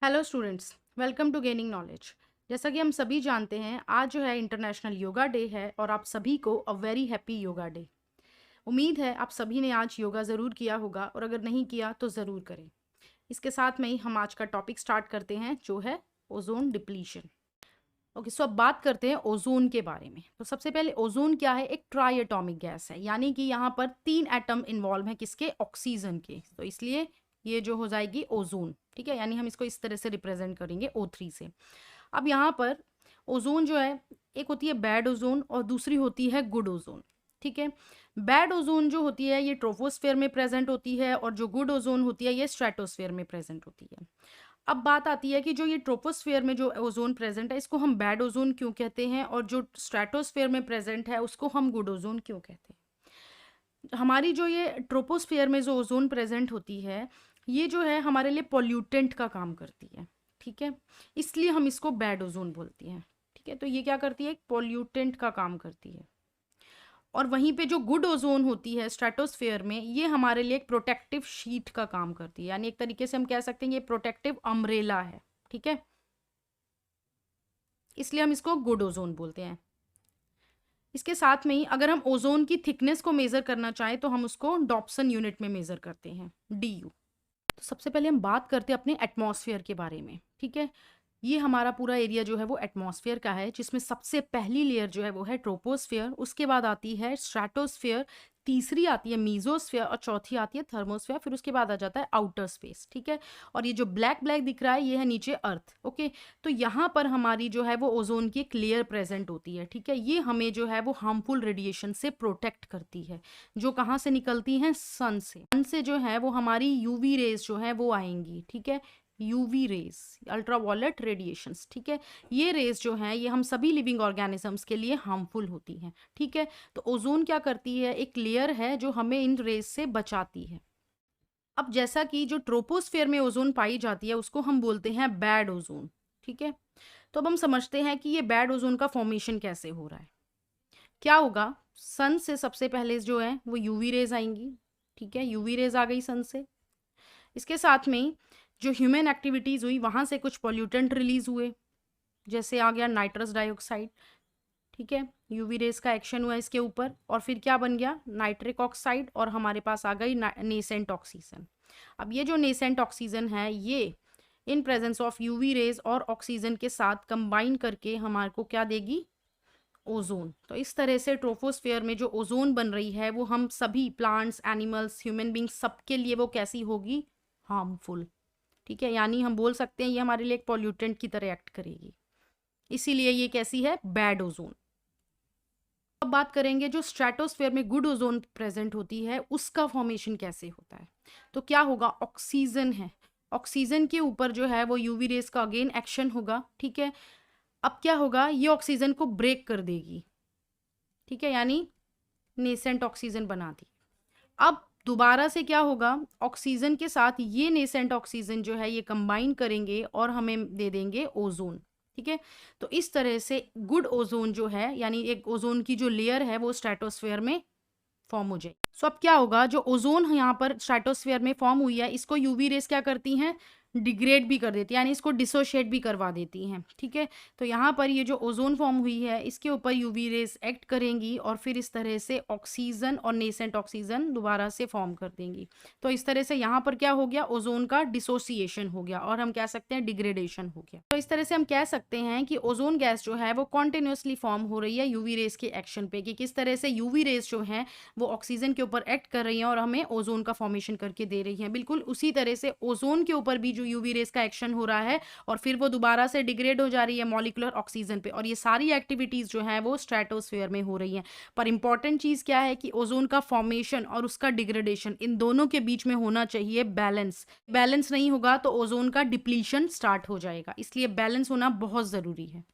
Hello students, welcome to gaining knowledge. जैसा कि हम सभी जानते हैं, आज जो है इंटरनेशनल योगा डे है और आप सभी को a very happy yoga day. उम्मीद है आप सभी ने आज योगा ज़रूर किया होगा और अगर नहीं किया तो ज़रूर करें। इसके साथ में ही हम आज का टॉपिक स्टार्ट करते हैं जो है ओजोन डिप्लीशन। ओके, सो अब बात करते हैं ओजोन के बारे में। तो सबसे पहले ओजोन क्या है? एक ट्राई एटॉमिक गैस है, यानी कि यहाँ पर 3 एटम इन्वॉल्व हैं, किसके? ऑक्सीजन के। तो इसलिए ये जो हो जाएगी ओजोन, ठीक है, यानी हम इसको इस तरह से रिप्रेजेंट करेंगे O3 से। अब यहाँ पर ओजोन जो है, एक होती है बैड ओजोन और दूसरी होती है गुड ओजोन, ठीक है। बैड ओजोन जो होती है ये ट्रोपोस्फेयर में प्रेजेंट होती है और जो गुड ओजोन होती है ये स्ट्रेटोस्फेयर में प्रेजेंट होती है। अब बात आती है कि जो ये ट्रोपोस्फेयर में जो ओजोन प्रेजेंट है इसको हम बैड ओजोन क्यों कहते हैं और जो स्ट्रेटोस्फेयर में प्रेजेंट है उसको हम गुड ओजोन क्यों कहते हैं। हमारी जो ये ट्रोपोस्फेयर में जो ओजोन प्रेजेंट होती है ये जो है हमारे लिए पॉल्यूटेंट का काम करती है, ठीक है, इसलिए हम इसको बैड ओजोन बोलते हैं। ठीक है, तो ये क्या करती है? पॉल्यूटेंट का काम करती है। और वहीं पे जो गुड ओजोन होती है स्ट्रेटोस्फेयर में, ये हमारे लिए एक प्रोटेक्टिव शीट का काम करती है, यानी एक तरीके से हम कह सकते हैं ये प्रोटेक्टिव अम्ब्रेला है, ठीक है, इसलिए हम इसको गुड ओजोन बोलते हैं। इसके साथ में ही अगर हम ओजोन की थिकनेस को मेजर करना चाहें तो हम उसको डॉप्सन यूनिट में मेजर करते हैं, DU। तो सबसे पहले हम बात करते हैं अपने एटमॉस्फेयर के बारे में, ठीक है। ये हमारा पूरा एरिया जो है वो एटमॉस्फेयर का है, जिसमें सबसे पहली लेयर जो है वो है ट्रोपोस्फेयर, उसके बाद आती है स्ट्रेटोस्फेयर, तीसरी आती है मीजोस्फेयर और चौथी आती है थर्मोस्फेयर, फिर उसके बाद आ जाता है आउटर स्पेस, ठीक है। और ये जो ब्लैक ब्लैक दिख रहा है ये है नीचे अर्थ, ओके। तो यहाँ पर हमारी जो है वो ओजोन की एक लेयर प्रेजेंट होती है, ठीक है। ये हमें जो है वो हार्मफुल रेडिएशन से प्रोटेक्ट करती है, जो कहाँ से निकलती हैं? सन से। सन से जो है वो हमारी यूवी रेज जो है वो आएंगी, ठीक है, यूवी रेज, अल्ट्रावायलेट रेडिएशंस, ठीक है। ये रेज जो हैं ये हम सभी लिविंग ऑर्गेनिजम्स के लिए हार्मफुल होती हैं, ठीक है। तो ओजोन क्या करती है? एक लेयर है जो हमें इन रेज से बचाती है। अब जैसा कि जो ट्रोपोस्फेयर में ओजोन पाई जाती है उसको हम बोलते हैं बैड ओजोन, ठीक है। तो अब हम समझते हैं कि ये बैड ओजोन का फॉर्मेशन कैसे हो रहा है। क्या होगा? सन से सबसे पहले जो है वो यूवी रेज आएंगी, ठीक है, यूवी रेज आ गई सन से। इसके साथ में जो ह्यूमन एक्टिविटीज़ हुई वहाँ से कुछ पॉल्यूटेंट रिलीज हुए, जैसे आ गया नाइट्रस डाइऑक्साइड, ठीक है, यूवी रेस का एक्शन हुआ इसके ऊपर और फिर क्या बन गया? नाइट्रिक ऑक्साइड, और हमारे पास आ गई नेसेंट ऑक्सीजन। अब ये जो नेसेंट ऑक्सीजन है ये in presence of UV rays और ऑक्सीजन के साथ कंबाइन करके हमारे को क्या देगी? ओजोन। तो इस तरह से ट्रोपोस्फेयर में जो ओजोन बन रही है वो हम सभी प्लांट्स, एनिमल्स, ह्यूमन बींग्स सबके लिए वो कैसी होगी? हार्मफुल, ठीक है, यानी हम बोल सकते हैं ये हमारे लिए एक पॉल्यूटेंट की तरह एक्ट करेगी, इसीलिए ये कैसी है? Bad ozone. अब बात करेंगे जो स्ट्रेटोस्फेयर में गुड ओजोन प्रेजेंट होती है उसका फॉर्मेशन कैसे होता है। तो क्या होगा? ऑक्सीजन है, ऑक्सीजन के ऊपर जो है वो यूवी रेस का अगेन एक्शन होगा, ठीक है। अब क्या होगा? ये ऑक्सीजन को ब्रेक कर देगी, ठीक है, यानी नेसेंट ऑक्सीजन बना दी। अब दोबारा से क्या होगा? ऑक्सीजन के साथ ये नेसेंट ऑक्सीजन जो है ये कंबाइन करेंगे और हमें दे देंगे ओजोन, ठीक है। तो इस तरह से गुड ओजोन जो है, यानी एक ओजोन की जो लेयर है वो स्ट्रेटोस्फेयर में फॉर्म हो जाए। सो अब क्या होगा? जो ओजोन यहाँ पर स्ट्रेटोस्फेयर में फॉर्म हुई है इसको यूवी रेस क्या करती हैं? डिग्रेड भी कर देती है, यानी इसको डिसोशिएट भी करवा देती हैं, ठीक है। तो यहाँ पर ये जो ओजोन फॉर्म हुई है इसके ऊपर यूवी रेस एक्ट करेंगी और फिर इस तरह से ऑक्सीजन और नेसेंट ऑक्सीजन दोबारा से फॉर्म कर देंगी। तो इस तरह से यहाँ पर क्या हो गया? ओजोन का डिसोसिएशन हो गया और हम कह सकते हैं डिग्रेडेशन हो गया। तो इस तरह से हम कह सकते हैं कि ओजोन गैस जो है वो कॉन्टिन्यूसली फॉर्म हो रही है यूवी रेस के एक्शन पे, कि किस तरह से यूवी रेस जो है वो ऑक्सीजन के ऊपर एक्ट कर रही हैं और हमें ओजोन का फॉर्मेशन करके दे रही हैं। बिल्कुल उसी तरह से ओजोन के ऊपर भी जो यूवी रेस का एक्शन हो रहा है और फिर वो दोबारा से डिग्रेड हो जा रही है मॉलिक्यूलर ऑक्सीजन पे, और ये सारी एक्टिविटीज जो है वो स्ट्रेटोस्फेयर में हो रही हैं। पर इंपॉर्टेंट चीज क्या है कि ओजोन का फॉर्मेशन और उसका डिग्रेडेशन, इन दोनों के बीच में होना चाहिए बैलेंस। बैलेंस नहीं होगा तो ओजोन का डिप्लीशन स्टार्ट हो जाएगा, इसलिए बैलेंस होना बहुत जरूरी है।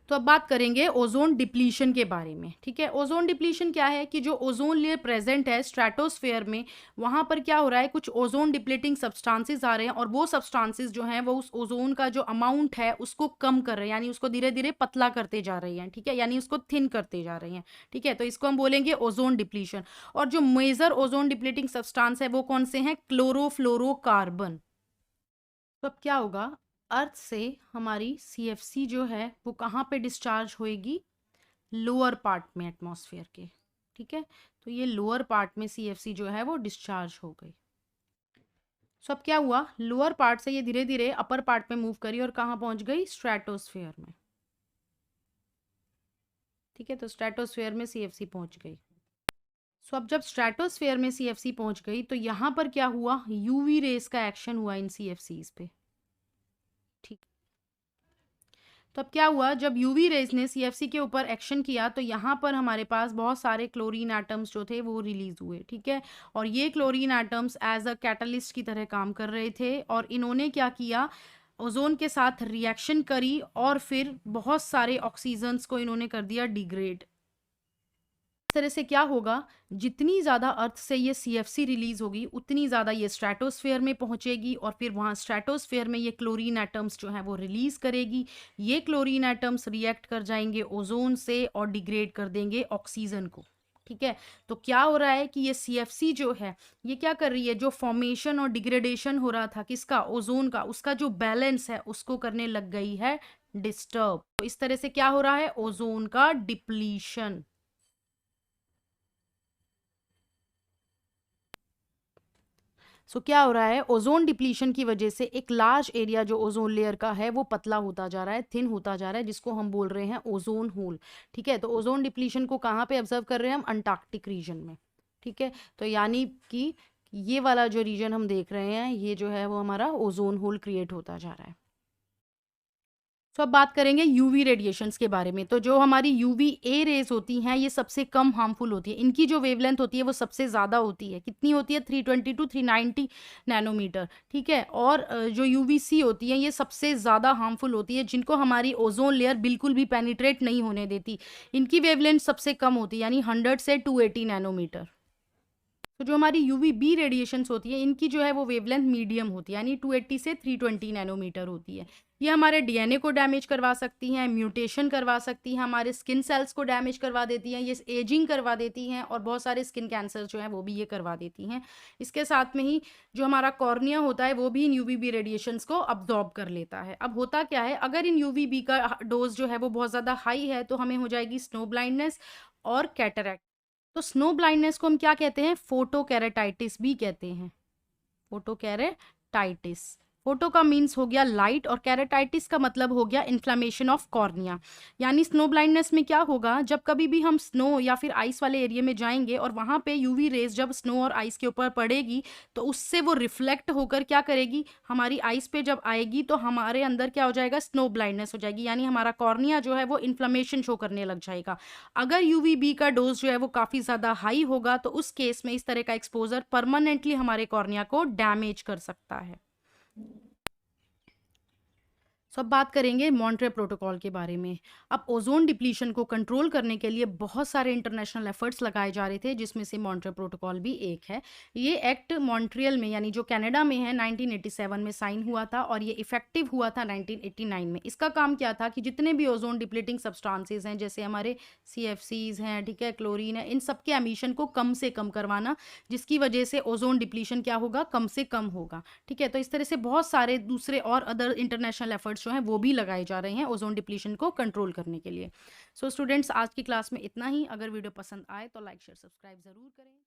तो अब बात करेंगे ओजोन डिप्लीशन के बारे में, ठीक है। ओजोन डिप्लीशन क्या है कि जो ओजोन लेयर प्रेजेंट है स्ट्रेटोस्फेयर में वहां पर क्या हो रहा है? कुछ ओजोन डिप्लीटिंग सब्सटेंसेस आ रहे हैं और वो सब्सटेंसेस जो हैं वो उस ओजोन का जो अमाउंट है उसको कम कर रहे हैं, यानी उसको धीरे धीरे पतला करते जा रही हैं, ठीक है, यानी उसको थिन करते जा रही हैं, ठीक है। तो इसको हम बोलेंगे ओजोन डिप्लीशन। और जो मेजर ओजोन डिप्लीटिंग सब्सटेंस है वो कौन से हैं? क्लोरोफ्लोरोकार्बन, तो अब क्या होगा, अर्थ से हमारी CFC जो है वो कहाँ पे डिस्चार्ज होएगी, लोअर पार्ट में एटमॉस्फेयर के। ठीक है, तो ये लोअर पार्ट में CFC जो है वो डिस्चार्ज हो गई। सो अब क्या हुआ, लोअर पार्ट से ये धीरे धीरे अपर पार्ट में मूव करी और कहाँ पहुंच गई, स्ट्रेटोस्फेयर में। ठीक है, तो स्ट्रेटोस्फेयर में CFC पहुंच गई। सो अब जब स्ट्रेटोस्फेयर में CFC पहुंच गई तो यहाँ पर क्या हुआ, यूवी रेस का एक्शन हुआ इन CFCs पे। ठीक, तो अब क्या हुआ, जब यूवी रेज ने CFC के ऊपर एक्शन किया तो यहाँ पर हमारे पास बहुत सारे क्लोरीन एटम्स जो थे वो रिलीज हुए। ठीक है, और ये chlorine atoms as a catalyst की तरह काम कर रहे थे और इन्होंने क्या किया, ओजोन के साथ रिएक्शन करी और फिर बहुत सारे ऑक्सीजन्स को इन्होंने कर दिया डिग्रेड। इस तरह से क्या होगा, जितनी ज़्यादा अर्थ से ये CFC रिलीज होगी उतनी ज़्यादा ये स्ट्रेटोस्फेयर में पहुंचेगी और फिर वहाँ स्ट्रेटोस्फेयर में ये क्लोरीन एटम्स जो हैं वो रिलीज करेगी। ये क्लोरीन एटम्स रिएक्ट कर जाएंगे ओजोन से और डिग्रेड कर देंगे ऑक्सीजन को। ठीक है, तो क्या हो रहा है कि ये CFC जो है ये क्या कर रही है, जो फॉर्मेशन और डिग्रेडेशन हो रहा था किसका, ओजोन का, उसका जो बैलेंस है उसको करने लग गई है डिस्टर्ब। तो इस तरह से क्या हो रहा है, ओजोन का डिप्लीशन। सो क्या हो रहा है, ओजोन डिप्लीशन की वजह से एक लार्ज एरिया जो ओजोन लेयर का है वो पतला होता जा रहा है, थिन होता जा रहा है, जिसको हम बोल रहे हैं ओजोन होल। ठीक है, तो ओजोन डिप्लीशन को कहाँ पे ऑब्जर्व कर रहे हैं हम, अंटार्कटिक रीजन में। ठीक है, तो यानी कि ये वाला जो रीजन हम देख रहे हैं ये जो है वो हमारा ओजोन होल क्रिएट होता जा रहा है। तो अब बात करेंगे यूवी रेडिएशंस के बारे में। तो जो हमारी यूवी ए रेज होती हैं ये सबसे कम हार्मफुल होती है, इनकी जो वेवलेंथ होती है वो सबसे ज़्यादा होती है। कितनी होती है, 320 टू 390 नैनोमीटर। ठीक है, और जो यूवी सी होती है ये सबसे ज़्यादा हार्मफुल होती है, जिनको हमारी ओजोन लेयर बिल्कुल भी पेनिट्रेट नहीं होने देती। इनकी वेवलेंथ सबसे कम होती है, यानी 100 से 280 नैनोमीटर। तो जो हमारी यूवी बी रेडिएशंस होती है इनकी जो है वो वेवलेंथ मीडियम होती है, यानी 280 से 320 नैनोमीटर होती है। ये हमारे DNA को डैमेज करवा सकती हैं, म्यूटेशन करवा सकती हैं, हमारे स्किन सेल्स को डैमेज करवा देती हैं, ये एजिंग करवा देती हैं और बहुत सारे स्किन कैंसर जो हैं वो भी ये करवा देती हैं। इसके साथ में ही जो हमारा कॉर्निया होता है वो भी इन UVB रेडिएशंस को अब्जॉर्ब कर लेता है। अब होता क्या है, अगर इन UVB का डोज जो है वो बहुत ज़्यादा हाई है तो हमें हो जाएगी स्नो ब्लाइंडनेस और कैटरैक्ट। तो स्नो ब्लाइंडनेस को हम क्या कहते हैं, फोटोकेरेटाइटिस भी कहते हैं, फोटोकेरेटाइटिस। फोटो का मीन्स हो गया लाइट और कैरेटाइटिस का मतलब हो गया इन्फ्लामेशन ऑफ कॉर्निया। यानी स्नो ब्लाइंडनेस में क्या होगा, जब कभी भी हम स्नो या फिर आइस वाले एरिया में जाएंगे और वहां पे यूवी रेज जब स्नो और आइस के ऊपर पड़ेगी तो उससे वो रिफ्लेक्ट होकर क्या करेगी, हमारी आइस पे जब आएगी तो हमारे अंदर क्या हो जाएगा, स्नो ब्लाइंडनेस हो जाएगी, यानी हमारा कॉर्निया जो है वो इन्फ्लामेशन शो करने लग जाएगा। अगर UVB का डोज जो है वो काफ़ी ज़्यादा हाई होगा तो उस केस में इस तरह का एक्सपोजर परमानेंटली हमारे कॉर्निया को डैमेज कर सकता है। सो अब बात करेंगे मॉन्ट्रियल प्रोटोकॉल के बारे में। अब ओजोन डिप्लीशन को कंट्रोल करने के लिए बहुत सारे इंटरनेशनल एफर्ट्स लगाए जा रहे थे, जिसमें से मॉन्ट्रियल प्रोटोकॉल भी एक है। ये एक्ट मॉन्ट्रियल में यानी जो कनाडा में है 1987 में साइन हुआ था और ये इफेक्टिव हुआ था 1989 में। इसका काम क्या था कि जितने भी ओजोन डिप्लीटिंग सब्सटेंसेस हैं जैसे हमारे CFCs हैं, ठीक है, क्लोरीन है, इन सब के एमिशन को कम से कम करवाना, जिसकी वजह से ओजोन डिप्लीशन क्या होगा, कम से कम होगा। ठीक है, तो इस तरह से बहुत सारे दूसरे और अदर इंटरनेशनल एफर्ट्स जो हैं वो भी लगाए जा रहे हैं ओजोन डिप्लीशन को कंट्रोल करने के लिए। सो स्टूडेंट्स, आज की क्लास में इतना ही। अगर वीडियो पसंद आए तो लाइक शेयर सब्सक्राइब ज़रूर करें।